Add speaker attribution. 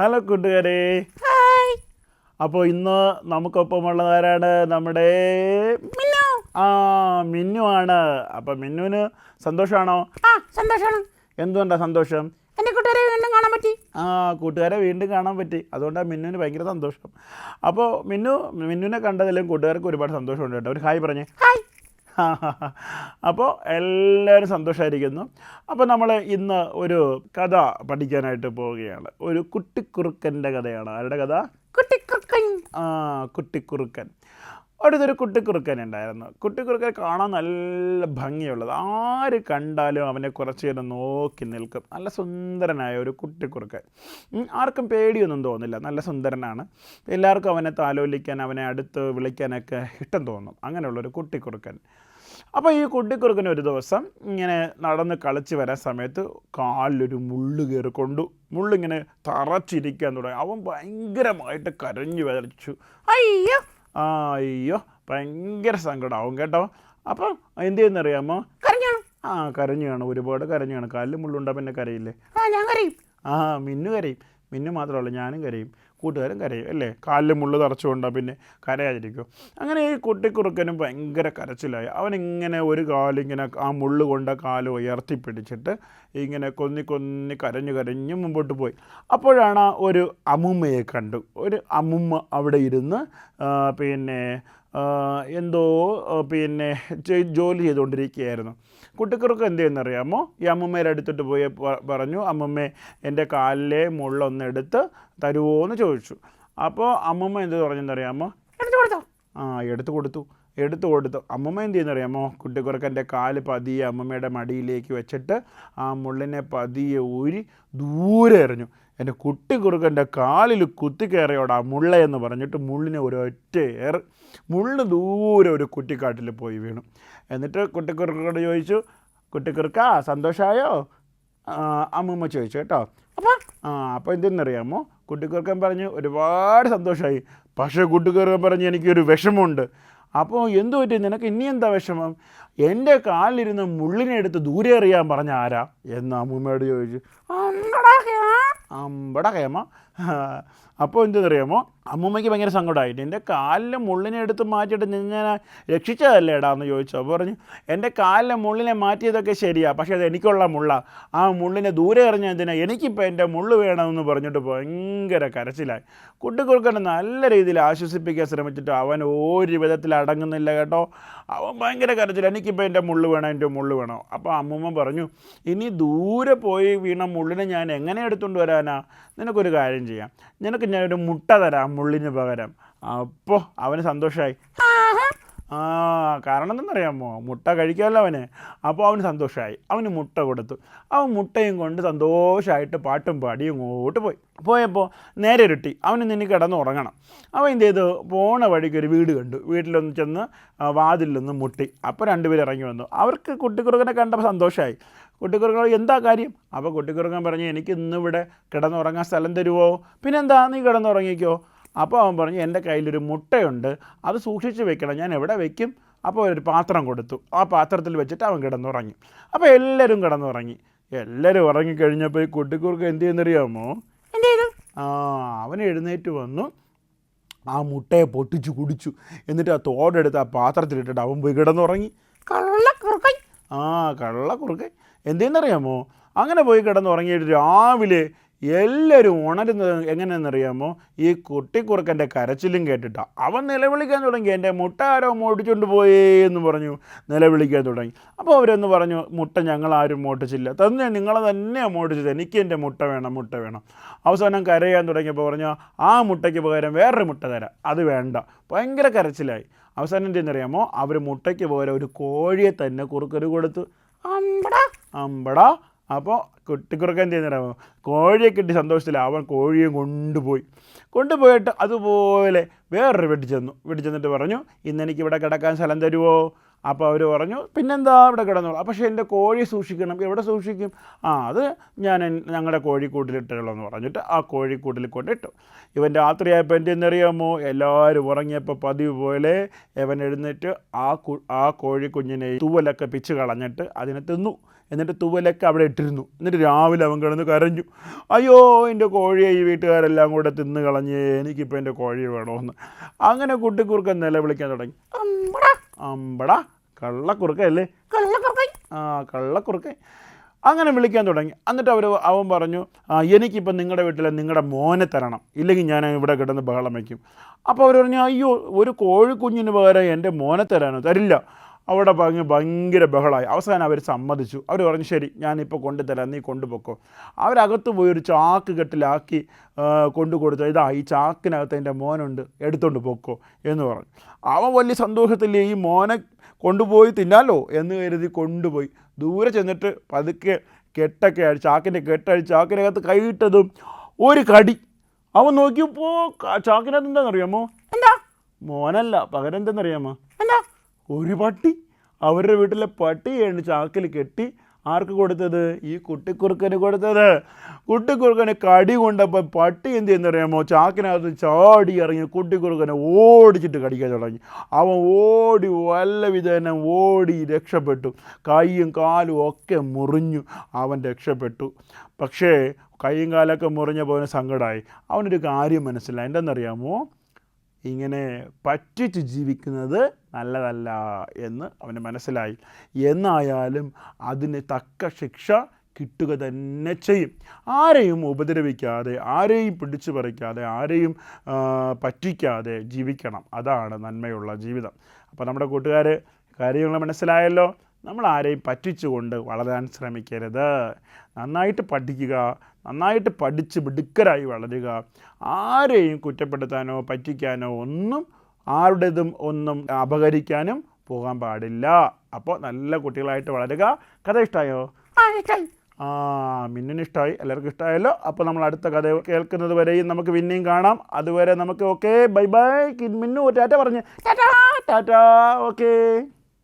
Speaker 1: Hello കൂട്ടുകാരെ.
Speaker 2: Hi.
Speaker 1: അപ്പോൾ ഇന്ന് നമുക്കൊപ്പമുള്ളതാരാണ്? നമ്മുടെ
Speaker 2: മിന്നു.
Speaker 1: മിന്നു ആണ്. അപ്പം മിന്നുവിന് സന്തോഷമാണോ?
Speaker 2: സന്തോഷമാണ്.
Speaker 1: എന്തുകൊണ്ടാണ് സന്തോഷം?
Speaker 2: എൻ്റെ കൂട്ടുകാരെ വീണ്ടും കാണാൻ പറ്റി.
Speaker 1: കൂട്ടുകാരെ വീണ്ടും കാണാൻ പറ്റി. അതുകൊണ്ടാണ് മിന്നുവിന് ഭയങ്കര സന്തോഷം. അപ്പോൾ മിന്നുവിനെ കണ്ടതിലും കൂട്ടുകാർക്ക് ഒരുപാട് സന്തോഷമുണ്ട് കേട്ടോ. ഒരു ഹായ് പറഞ്ഞേ.
Speaker 2: ഹായ്.
Speaker 1: അപ്പോൾ എല്ലാവരും സന്തോഷമായിരിക്കുന്നു. അപ്പോൾ നമ്മൾ ഇന്ന് ഒരു കഥ പഠിക്കാനായിട്ട് പോവുകയാണ്. ഒരു കുട്ടിക്കുറുക്കൻ്റെ കഥയാണ്. ആരുടെ കഥ?
Speaker 2: കുട്ടിക്കുറുക്കൻ.
Speaker 1: കുട്ടിക്കുറുക്കൻ. അടുത്തൊരു കുട്ടിക്കുറുക്കൻ ഉണ്ടായിരുന്നു. കുട്ടിക്കുറുക്കൻ കാണാൻ നല്ല ഭംഗിയുള്ളത്. ആര് കണ്ടാലും അവനെ കുറച്ച് നേരം നോക്കി നിൽക്കും. നല്ല സുന്ദരനായ ഒരു കുട്ടിക്കുറുക്കൻ. ആർക്കും പേടിയൊന്നും തോന്നില്ല. നല്ല സുന്ദരനാണ്. എല്ലാവർക്കും അവനെ താലോലിക്കാൻ, അവനെ അടുത്ത് വിളിക്കാനൊക്കെ ഇഷ്ടം തോന്നും. അങ്ങനെയുള്ളൊരു കുട്ടിക്കുറുക്കൻ. അപ്പോൾ ഈ കുട്ടിക്കുറുക്കൻ ഒരു ദിവസം ഇങ്ങനെ നടന്ന് കളിച്ച് വരാൻ സമയത്ത് കാലിലൊരു മുള്ള് കയറിക്കൊണ്ടു. മുള്ളിങ്ങനെ തറച്ചിരിക്കാൻ തുടങ്ങി. അവൻ ഭയങ്കരമായിട്ട് കരഞ്ഞു വരച്ചു. അയ്യോ ഭയങ്കര സങ്കടമാവും കേട്ടോ. അപ്പം എന്ത് ചെയ്യുന്നറിയാമോ? കരഞ്ഞു കാണും. ഒരുപാട് കരഞ്ഞു കാണും. കാലിൽ മുള്ളുണ്ടാ പിന്നെ കരയില്ലേ?
Speaker 2: ഞാൻ കരയും.
Speaker 1: മിന്നു കരയും. മിന്നു മാത്രമല്ല, ഞാനും കരയും, കൂട്ടുകാരും കരയും അല്ലേ? കാലിൽ മുള്ളു തറച്ചുകൊണ്ടാൽ പിന്നെ കരയാതിരിക്കും. അങ്ങനെ ഈ കുട്ടിക്കുറുക്കനും ഭയങ്കര കരച്ചിലായി. അവനിങ്ങനെ ഒരു കാലിങ്ങനെ ആ മുള്ളു കൊണ്ട കാല് ഉയർത്തിപ്പിടിച്ചിട്ട് ഇങ്ങനെ കൊന്നി കരഞ്ഞു മുമ്പോട്ട് പോയി. അപ്പോഴാണ് ഒരു അമ്മുമ്മയെ കണ്ടു. ഒരു അമ്മുമ്മ അവിടെ ഇരുന്ന് എന്തോ ജോലി ചെയ്തുകൊണ്ടിരിക്കുകയായിരുന്നു. കുട്ടിക്കുറുക്കൻ എന്ത് ചെയ്യുന്നറിയാമോ? ഈ അമ്മുമ്മയുടെ അടുത്തിട്ട് പോയി പറഞ്ഞു, അമ്മുമ്മേ എൻ്റെ കാലിലെ മുള്ളൊന്നെടുത്ത് തരുമോ എന്ന് ചോദിച്ചു. അപ്പോൾ അമ്മുമ്മ എന്ത് പറഞ്ഞെന്നറിയാമോ? എടുത്തു കൊടുത്തു. അമ്മുമ്മ എന്ത് ചെയ്യുന്നറിയാമോ? കുട്ടിക്കുറുക്കൻ്റെ കാല് പതിയെ അമ്മുമ്മയുടെ മടിയിലേക്ക് വെച്ചിട്ട് ആ മുള്ളിനെ പതിയെ ഊരി ദൂരെ എറിഞ്ഞു. എൻ്റെ കുട്ടിക്കുറുക്കൻ്റെ കാലിൽ കുത്തിക്കയറിയോടാ മുള്ളയെന്ന് പറഞ്ഞിട്ട് മുള്ളിനെ ഒരൊറ്റ ഏറ്. മുള്ള് ദൂരെ ഒരു കുറ്റിക്കാട്ടിൽ പോയി വീണു. എന്നിട്ട് കുട്ടിക്കുറുക്കനോട് ചോദിച്ചു, കുട്ടിക്കുറുക്ക സന്തോഷമായോ? അമ്മൂമ്മ ചോദിച്ചു കേട്ടോ. അപ്പോൾ എന്തെന്നറിയാമോ? കുട്ടിക്കുറുക്കൻ പറഞ്ഞു ഒരുപാട് സന്തോഷമായി. പക്ഷേ കുട്ടിക്കുറുക്കൻ പറഞ്ഞു എനിക്കൊരു വിഷമമുണ്ട്. അപ്പോൾ എന്തു പറ്റി? നിനക്ക് ഇനി എന്താ വിഷമം? എൻ്റെ കാലിലിരുന്ന് മുള്ളിനെ എടുത്ത് ദൂരെ എറിയാൻ പറഞ്ഞ ആരാ എന്ന് അമ്മൂമ്മയോട് ചോദിച്ചു. അമ്പട ഹേമ. അപ്പോൾ എന്തെന്നറിയാമോ? അമ്മൂമ്മയ്ക്ക് ഭയങ്കര സങ്കടമായിട്ട്, എൻ്റെ കാലിലെ മുള്ളിനെ എടുത്ത് മാറ്റിയിട്ട് ഞാൻ രക്ഷിച്ചതല്ലേ എടാ എന്ന് ചോദിച്ചു. അപ്പോൾ പറഞ്ഞു എൻ്റെ കാലിലെ മുള്ളിനെ മാറ്റിയതൊക്കെ ശരിയാണ്, പക്ഷേ അത് എനിക്കുള്ള മുള്ളാണ്. ആ മുള്ളിനെ ദൂരെ എറിഞ്ഞ എന്തിനാ? എനിക്കിപ്പോൾ എൻ്റെ മുള്ള് വേണമെന്ന് പറഞ്ഞിട്ട് ഭയങ്കര കരച്ചിലായി. കുട്ടിക്കുറുക്കനെ നല്ല രീതിയിൽ ആശ്വസിപ്പിക്കാൻ ശ്രമിച്ചിട്ട് അവൻ ഒരു വിധത്തിൽ അടങ്ങുന്നില്ല കേട്ടോ. അവൻ ഭയങ്കര കരച്ചില്ല. എനിക്കിപ്പോൾ എൻ്റെ മുള്ള് വേണം. അപ്പോൾ അമ്മൂമ്മ പറഞ്ഞു, ഇനി ദൂരെ പോയി വീണ മുള്ളിനെ ഞാൻ എങ്ങനെ എടുത്തുകൊണ്ട് വരാനാ? നിനക്കൊരു കാര്യം ചെയ്യാം, നിനക്ക് ഞാനൊരു മുട്ട തരാം മുള്ളിന് പകരം. അപ്പോൾ അവന് സന്തോഷമായി. കാരണം എന്തെന്നറിയാമോ? മുട്ട കഴിക്കാമല്ലോ അവന്. അപ്പോൾ അവന് സന്തോഷമായി. അവന് മുട്ട കൊടുത്തു. അവൻ മുട്ടയും കൊണ്ട് സന്തോഷമായിട്ട് പാട്ടും പാടി ഇങ്ങോട്ട് പോയപ്പോൾ നേരെ ഇരുട്ടി. അവന് നിന്നെ കിടന്ന് ഉറങ്ങണം. അവൻ എന്ത് ചെയ്തു? പോണ വഴിക്ക് ഒരു വീട് കണ്ടു. വീട്ടിലൊന്ന് ചെന്ന് വാതിലൊന്ന് മുട്ടി. അപ്പോൾ രണ്ടുപേരും ഇറങ്ങി വന്നു. അവർക്ക് കുട്ടിക്കുറുക്കനെ കണ്ടപ്പോൾ സന്തോഷമായി. കുട്ടിക്കുറുക്കൻ എന്താ കാര്യം? അപ്പോൾ കുട്ടിക്കുറുക്കൻ പറഞ്ഞു, എനിക്ക് ഇന്നിവിടെ കിടന്നുറങ്ങാൻ സ്ഥലം തരുമോ? പിന്നെന്താ, നീ കിടന്നുറങ്ങിക്കോ. അപ്പോൾ അവൻ പറഞ്ഞു, എൻ്റെ കയ്യിലൊരു മുട്ടയുണ്ട്, അത് സൂക്ഷിച്ച് വെക്കണം, ഞാൻ എവിടെ വെക്കും? അപ്പോൾ ഒരു പാത്രം കൊടുത്തു. ആ പാത്രത്തിൽ വെച്ചിട്ട് അവൻ കിടന്നുറങ്ങി. അപ്പോൾ എല്ലാവരും കിടന്നുറങ്ങി. എല്ലാവരും ഉറങ്ങിക്കഴിഞ്ഞപ്പോൾ ഈ കുട്ടിക്കുറുക്കൻ എന്ത് ചെയ്യുന്നറിയാമോ? അവൻ എഴുന്നേറ്റ് വന്നു, ആ മുട്ടയെ പൊട്ടിച്ച് കുടിച്ചു. എന്നിട്ട് ആ തോടെടുത്ത് ആ പാത്രത്തിലിട്ടിട്ട് അവൻ പോയി കിടന്നുറങ്ങി. കള്ളക്കുറുക്കൻ എന്തെന്നറിയാമോ? അങ്ങനെ പോയി കിടന്നുറങ്ങിയിട്ട് രാവിലെ എല്ലാവരും ഉണരുന്നത് എങ്ങനെയെന്നറിയാമോ? ഈ കുട്ടിക്കുറുക്കൻ്റെ കരച്ചിലും കേട്ടിട്ടാണ്. അവൻ നിലവിളിക്കാൻ തുടങ്ങി, എൻ്റെ മുട്ട ആരോ മോടിച്ചുകൊണ്ട് പോയേ എന്ന് പറഞ്ഞു നിലവിളിക്കാൻ തുടങ്ങി. അപ്പോൾ അവരൊന്ന് പറഞ്ഞു, മുട്ട ഞങ്ങളാരും മോട്ടിച്ചില്ല, തന്നെ നിങ്ങളെ തന്നെയാണ് മോട്ടിച്ചത്, എനിക്ക് എൻ്റെ മുട്ട വേണം. അവസാനം കരയാൻ തുടങ്ങിയപ്പോൾ പറഞ്ഞു, ആ മുട്ടയ്ക്ക് പകരം വേറൊരു മുട്ട തരാം, അത് വേണ്ട. ഭയങ്കര കരച്ചിലായി. അവസാനം എന്തെന്നറിയാമോ? അവർ മുട്ടയ്ക്ക് പകരം ഒരു കോഴിയെ തന്നെ കുറുക്കന് കൊടുത്തു. അമ്പടാ. അപ്പോൾ കുട്ടിക്കുറുക്കൻ എന്ത് ചെയ്യുന്നറിയാമോ? കോഴിയെ കിട്ടി സന്തോഷത്തിൽ അവൻ കോഴിയെ കൊണ്ടുപോയിട്ട് അതുപോലെ വേറൊരു വീട്ടിൽ ചെന്നിട്ട് പറഞ്ഞു, ഇന്നെനിക്കിവിടെ കിടക്കാൻ സ്ഥലം തരുമോ? അപ്പോൾ അവർ പറഞ്ഞു പിന്നെന്താ ഇവിടെ കിടന്നോളൂ. പക്ഷേ എൻ്റെ കോഴി സൂക്ഷിക്കണം. എവിടെ സൂക്ഷിക്കും? അത് ഞാൻ ഞങ്ങളുടെ കോഴിക്കൂട്ടിലിട്ടുള്ളൂ പറഞ്ഞിട്ട് ആ കോഴിക്കൂട്ടിൽ കൊണ്ടിട്ടു. ഇവൻ രാത്രിയായപ്പോൾ എന്തെന്നറിയാമോ, എല്ലാവരും ഉറങ്ങിയപ്പോൾ പതിവ് പോലെ ഇവൻ എഴുന്നേറ്റ് ആ കോഴിക്കുഞ്ഞിനെ തൂവലൊക്കെ പിച്ച് കളഞ്ഞിട്ട് അതിനെ തിന്നു. എന്നിട്ട് തൂവലൊക്കെ അവിടെ ഇട്ടിരുന്നു. എന്നിട്ട് രാവിലെ അവൻ കിടന്ന് കരഞ്ഞു, അയ്യോ എൻ്റെ കോഴിയെ ഈ വീട്ടുകാരെല്ലാം കൂടെ തിന്ന് കളഞ്ഞേ, എനിക്കിപ്പോൾ എൻ്റെ കോഴി വേണമെന്ന്. അങ്ങനെ കുട്ടിക്കുറുക്കൻ നിലവിളിക്കാൻ തുടങ്ങി. അമ്പടാ കള്ളക്കുറുക്കല്ലേ, കള്ളക്കുറുക്കൻ അങ്ങനെ വിളിക്കാൻ തുടങ്ങി. എന്നിട്ട് അവൻ പറഞ്ഞു, എനിക്കിപ്പോൾ നിങ്ങളുടെ വീട്ടിൽ നിങ്ങളുടെ മോനെ തരണം, ഇല്ലെങ്കിൽ ഞാൻ ഇവിടെ കിടന്ന് ബഹളം വയ്ക്കും. അപ്പോൾ അവർ പറഞ്ഞു, അയ്യോ ഒരു കോഴിക്കുഞ്ഞിന് പകരം എൻ്റെ മോനെ തരാനോ? തരില്ല. അവിടെ ഭയങ്കര ബഹളമായി. അവസാനം അവർ സമ്മതിച്ചു. അവർ പറഞ്ഞു ശരി ഞാനിപ്പോൾ കൊണ്ടുതരാം, നീ കൊണ്ടുപോക്കോ. അവരകത്ത് പോയി ഒരു ചാക്ക് കെട്ടിലാക്കി കൊണ്ടു കൊടുത്തു. ഇതാ ഈ ചാക്കിനകത്ത് എൻ്റെ മോനുണ്ട്, എടുത്തോണ്ട് പോക്കോ എന്ന് പറഞ്ഞു. അവൻ വലിയ സന്തോഷത്തിൽ ഈ മോനെ കൊണ്ടുപോയി തിന്നാലോ എന്ന് കരുതി കൊണ്ടുപോയി. ദൂരെ ചെന്നിട്ട് പതുക്കെ കെട്ടൊക്കെ അഴിച്ച് ചാക്കിൻ്റെ കെട്ടഴിച്ച് ചാക്കിനകത്ത് കൈയിട്ടതും ഒരു കടി. അവൻ നോക്കിയപ്പോൾ ചാക്കിനകത്ത് എന്താണെന്നറിയാമോ?
Speaker 2: എന്താ?
Speaker 1: മോനല്ല, പകരം എന്തെന്നറിയാമോ?
Speaker 2: എന്താ?
Speaker 1: ഒരു പട്ടി. അവരുടെ വീട്ടിലെ പട്ടിയാണ് ചാക്കിൽ കെട്ടി ആർക്ക് കൊടുത്തത്? ഈ കുട്ടിക്കുറുക്കന് കൊടുത്തത്. കുട്ടിക്കുറുക്കന് കടി കൊണ്ടപ്പോൾ പട്ടി എന്ത് ചെയ്യുന്നറിയാമോ? ചാക്കിനകത്ത് ചാടി ഇറങ്ങി കുട്ടിക്കുറുക്കനെ ഓടിച്ചിട്ട് കടിക്കാൻ തുടങ്ങി. അവൻ ഓടി വല്ല വിധേനം ഓടി രക്ഷപ്പെട്ടു. കൈയും കാലും ഒക്കെ മുറിഞ്ഞു അവൻ രക്ഷപ്പെട്ടു. പക്ഷേ കൈയും കാലൊക്കെ മുറിഞ്ഞപ്പോൾ അവന് സങ്കടമായി. അവനൊരു കാര്യം മനസ്സിലായി. എന്തെന്നറിയാമോ? ഇങ്ങനെ പറ്റിച്ച് ജീവിക്കുന്നത് നല്ലതല്ല എന്ന് അവന് മനസ്സിലായി. എന്നായാലും അതിന് തക്ക ശിക്ഷ കിട്ടുക തന്നെ ചെയ്യും. ആരെയും ഉപദ്രവിക്കാതെ, ആരെയും പിടിച്ചു പറിക്കാതെ, ആരെയും പറ്റിക്കാതെ ജീവിക്കണം. അതാണ് നന്മയുള്ള ജീവിതം. അപ്പോൾ നമ്മുടെ കൂട്ടുകാർ കാര്യങ്ങൾ മനസ്സിലായല്ലോ. നമ്മൾ ആരെയും പറ്റിച്ചുകൊണ്ട് വളരാൻ ശ്രമിക്കരുത്. നന്നായിട്ട് പഠിക്കുക, നന്നായിട്ട് പഠിച്ച് മിടുക്കരായി വളരുക. ആരെയും കുറ്റപ്പെടുത്താനോ പറ്റിക്കാനോ ഒന്നും ആരുടേതും ഒന്നും അപഹരിക്കാനും പോകാൻ പാടില്ല. അപ്പോൾ നല്ല കുട്ടികളായിട്ട് വളരുക. കഥ ഇഷ്ടമായോ? മിന്നിന് ഇഷ്ടമായി, എല്ലാവർക്കും ഇഷ്ടമായല്ലോ. അപ്പോൾ നമ്മൾ അടുത്ത കഥ കേൾക്കുന്നത് വരെയും നമുക്ക് പിന്നെയും കാണാം. അതുവരെ നമുക്ക് ഓക്കെ, ബൈ ബൈ. മിന്നു ടാറ്റ പറഞ്ഞ്.
Speaker 2: ടാറ്റാ.
Speaker 1: ടാറ്റാ, ഓക്കെ.